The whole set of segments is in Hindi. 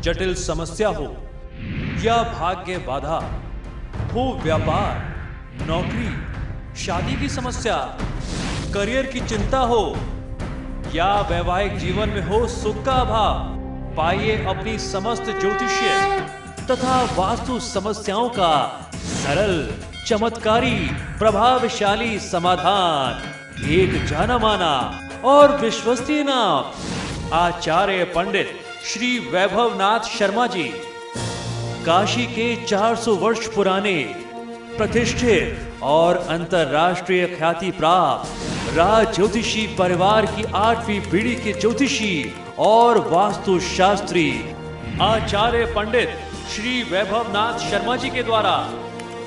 जटिल समस्या हो या भाग्य बाधा हो, व्यापार, नौकरी, शादी की समस्या, करियर की चिंता हो या वैवाहिक जीवन में हो सुख का अभाव, पाइए अपनी समस्त ज्योतिषीय तथा वास्तु समस्याओं का सरल, चमत्कारी, प्रभावशाली समाधान। एक जाना माना और विश्वसनीय नाम, आचार्य पंडित श्री वैभवनाथ शर्मा जी, काशी के 400 वर्ष पुराने प्रतिष्ठित और अंतरराष्ट्रीय ख्याति प्राप्त राज ज्योतिषी परिवार की 8वीं पीढ़ी के ज्योतिषी और वास्तु शास्त्री आचार्य पंडित श्री वैभवनाथ शर्मा जी के द्वारा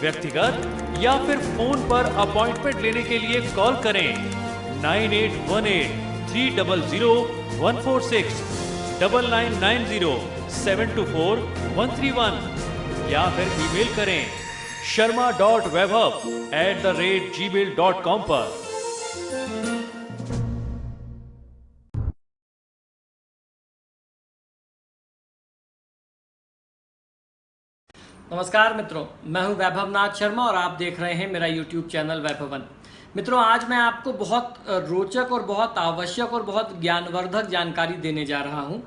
व्यक्तिगत या फिर फोन पर अपॉइंटमेंट लेने के लिए कॉल करें 9818300146, 9990724131 या फिर ईमेल करें sharma.vaibhav@gmail.com पर। नमस्कार मित्रों, मैं हूं वैभवनाथ शर्मा और आप देख रहे हैं मेरा YouTube चैनल वैभवन। मित्रों, आज मैं आपको बहुत रोचक और बहुत आवश्यक और बहुत ज्ञानवर्धक जानकारी देने जा रहा हूं।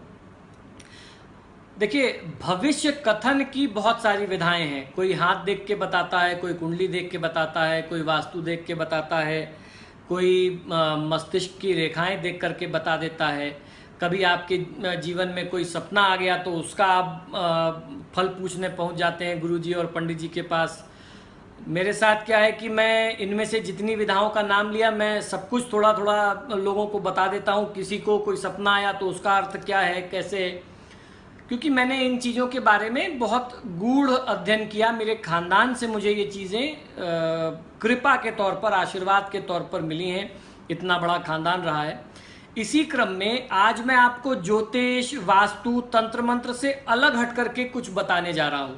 देखिए, भविष्य कथन की बहुत सारी विधाएं हैं। कोई हाथ देख के बताता है, कोई कुंडली देख के बताता है, कोई वास्तु देख के बताता है, कोई मस्तिष्क की रेखाएं देख करके बता देता है। कभी आपके जीवन में कोई सपना आ गया तो उसका आप फल पूछने पहुंच जाते हैं गुरुजी और पंडित जी के पास। मेरे साथ क्या है कि मैं इनमें से जितनी विधाओं का नाम लिया, मैं सब कुछ थोड़ा थोड़ा लोगों को बता देता हूं। किसी को कोई सपना आया तो उसका अर्थ क्या है, कैसे, क्योंकि मैंने इन चीज़ों के बारे में बहुत गूढ़ अध्ययन किया। मेरे खानदान से मुझे ये चीज़ें कृपा के तौर पर, आशीर्वाद के तौर पर मिली हैं। इतना बड़ा खानदान रहा है। इसी क्रम में आज मैं आपको ज्योतिष, वास्तु, तंत्र मंत्र से अलग हट करके कुछ बताने जा रहा हूं।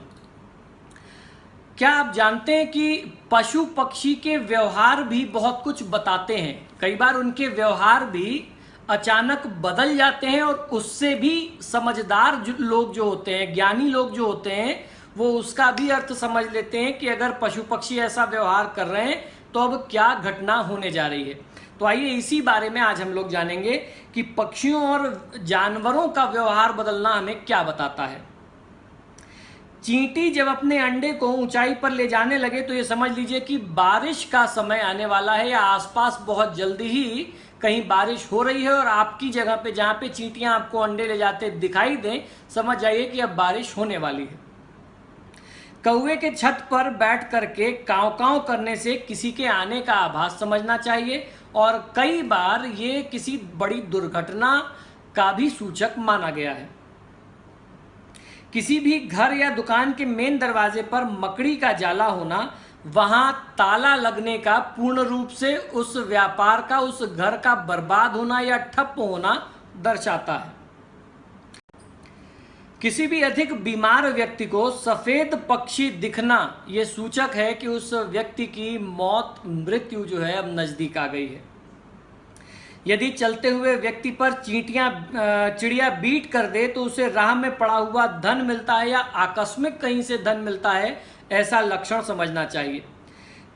क्या आप जानते हैं कि पशु पक्षी के व्यवहार भी बहुत कुछ बताते हैं? कई बार उनके व्यवहार भी अचानक बदल जाते हैं और उससे भी समझदार लोग जो होते हैं, ज्ञानी लोग जो होते हैं, वो उसका भी अर्थ समझ लेते हैं कि अगर पशु पक्षी ऐसा व्यवहार कर रहे हैं तो अब क्या घटना होने जा रही है। तो आइए इसी बारे में आज हम लोग जानेंगे कि पक्षियों और जानवरों का व्यवहार बदलना हमें क्या बताता है। चींटी जब अपने अंडे को ऊंचाई पर ले जाने लगे तो ये समझ लीजिए कि बारिश का समय आने वाला है या आसपास बहुत जल्दी ही कहीं बारिश हो रही है और आपकी जगह पे, जहां पे चींटियां आपको अंडे ले जाते दिखाई दें, समझ जाइए कि अब बारिश होने वाली है। कौवे के छत पर बैठ करके कांव कांव करने से किसी के आने का आभास समझना चाहिए और कई बार ये किसी बड़ी दुर्घटना का भी सूचक माना गया है। किसी भी घर या दुकान के मेन दरवाजे पर मकड़ी का जाला होना वहां ताला लगने का, पूर्ण रूप से उस व्यापार का, उस घर का बर्बाद होना या ठप होना दर्शाता है। किसी भी अधिक बीमार व्यक्ति को सफेद पक्षी दिखना यह सूचक है कि उस व्यक्ति की मौत, मृत्यु जो है अब नजदीक आ गई है। यदि चलते हुए व्यक्ति पर चिड़िया बीट कर दे तो उसे राह में पड़ा हुआ धन मिलता है या आकस्मिक कहीं से धन मिलता है, ऐसा लक्षण समझना चाहिए।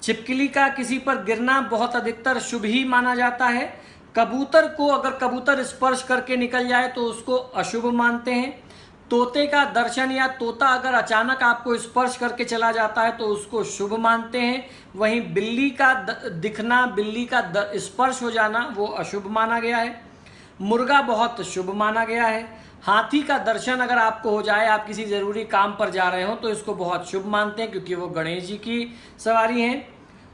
छिपकली का किसी पर गिरना बहुत अधिकतर शुभ ही माना जाता है। कबूतर को अगर कबूतर स्पर्श करके निकल जाए तो उसको अशुभ मानते हैं। तोते का दर्शन या तोता अगर अचानक आपको स्पर्श करके चला जाता है तो उसको शुभ मानते हैं। वहीं बिल्ली का दिखना, बिल्ली का स्पर्श हो जाना वो अशुभ माना गया है। मुर्गा बहुत शुभ माना गया है। हाथी का दर्शन अगर आपको हो जाए, आप किसी जरूरी काम पर जा रहे हो, तो इसको बहुत शुभ मानते हैं क्योंकि वो गणेश जी की सवारी हैं।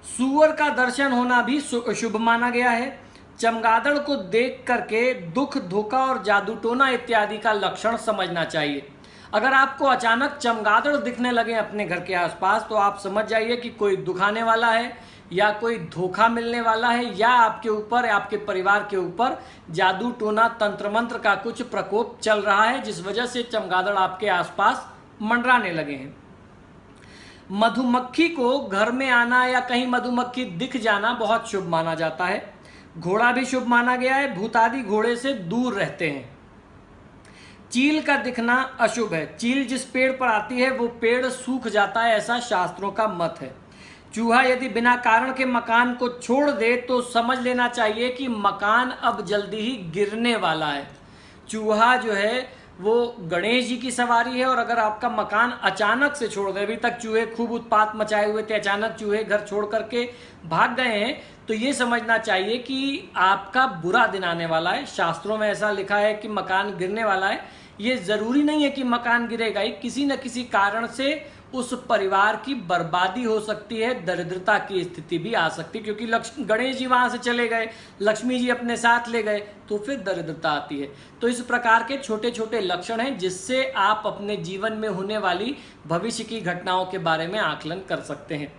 सूअर का दर्शन होना भी शुभ माना गया है। चमगादड़ को देख करके दुख, धोखा और जादू टोना इत्यादि का लक्षण समझना चाहिए। अगर आपको अचानक चमगादड़ दिखने लगे अपने घर के आसपास तो आप समझ जाइए कि कोई दुख आने वाला है या कोई धोखा मिलने वाला है या आपके ऊपर, आपके परिवार के ऊपर जादू टोना, तंत्र मंत्र का कुछ प्रकोप चल रहा है, जिस वजह से चमगादड़ आपके आसपास मंडराने लगे हैं। मधुमक्खी को घर में आना या कहीं मधुमक्खी दिख जाना बहुत शुभ माना जाता है। घोड़ा भी शुभ माना गया है। भूत आदि घोड़े से दूर रहते हैं। चील का दिखना अशुभ है। चील जिस पेड़ पर आती है वो पेड़ सूख जाता है, ऐसा शास्त्रों का मत है। चूहा यदि बिना कारण के मकान को छोड़ दे तो समझ लेना चाहिए कि मकान अब जल्दी ही गिरने वाला है। चूहा जो है वो गणेश जी की सवारी है, और अगर आपका मकान अचानक से छोड़ दे, अभी तक चूहे खूब उत्पात मचाए हुए थे, अचानक चूहे घर छोड़ करके भाग गए हैं, तो ये समझना चाहिए कि आपका बुरा दिन आने वाला है। शास्त्रों में ऐसा लिखा है कि मकान गिरने वाला है। ये जरूरी नहीं है कि मकान गिरेगा ही, किसी न किसी कारण से उस परिवार की बर्बादी हो सकती है, दरिद्रता की स्थिति भी आ सकती है, क्योंकि गणेश जी वहां से चले गए, लक्ष्मी जी अपने साथ ले गए, तो फिर दरिद्रता आती है। तो इस प्रकार के छोटे छोटे लक्षण हैं जिससे आप अपने जीवन में होने वाली भविष्य की घटनाओं के बारे में आकलन कर सकते हैं।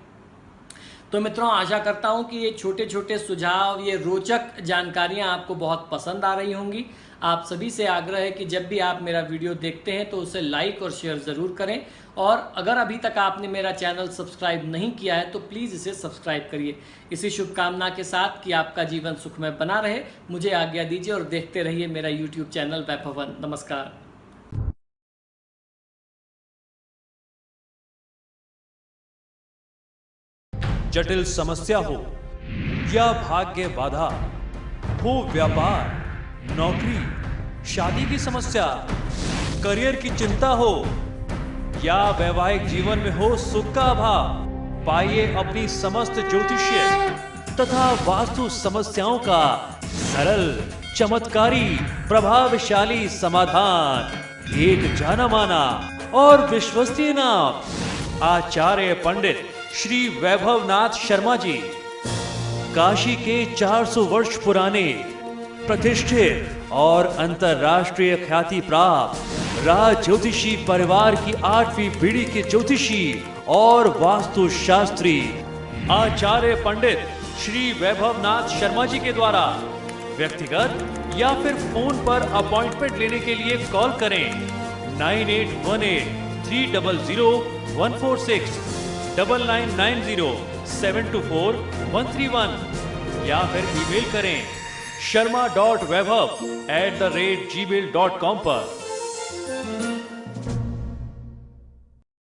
तो मित्रों, आशा करता हूं कि ये छोटे छोटे सुझाव, ये रोचक जानकारियां आपको बहुत पसंद आ रही होंगी। आप सभी से आग्रह है कि जब भी आप मेरा वीडियो देखते हैं तो उसे लाइक और शेयर ज़रूर करें, और अगर अभी तक आपने मेरा चैनल सब्सक्राइब नहीं किया है तो प्लीज़ इसे सब्सक्राइब करिए। इसी शुभकामना के साथ कि आपका जीवन सुखमय बना रहे, मुझे आज्ञा दीजिए और देखते रहिए मेरा यूट्यूब चैनल वैभव वन। नमस्कार। जटिल समस्या हो या भाग्य बाधा हो, व्यापार, नौकरी, शादी की समस्या, करियर की चिंता हो या वैवाहिक जीवन में हो सुख का अभाव, पाइए अपनी समस्त ज्योतिषीय तथा वास्तु समस्याओं का सरल, चमत्कारी, प्रभावशाली समाधान। एक जाना माना और विश्वसनीय नाम, आचार्य पंडित श्री वैभवनाथ शर्मा जी, काशी के 400 वर्ष पुराने प्रतिष्ठित और अंतरराष्ट्रीय ख्याति प्राप्त राज ज्योतिषी परिवार की 8वीं पीढ़ी के ज्योतिषी और वास्तु शास्त्री आचार्य पंडित श्री वैभवनाथ शर्मा जी के द्वारा व्यक्तिगत या फिर फोन पर अपॉइंटमेंट लेने के लिए कॉल करें 9818 300 146, 9990 724 131 या फिर ईमेल करें sharma.vaibhav@gmail.com पर।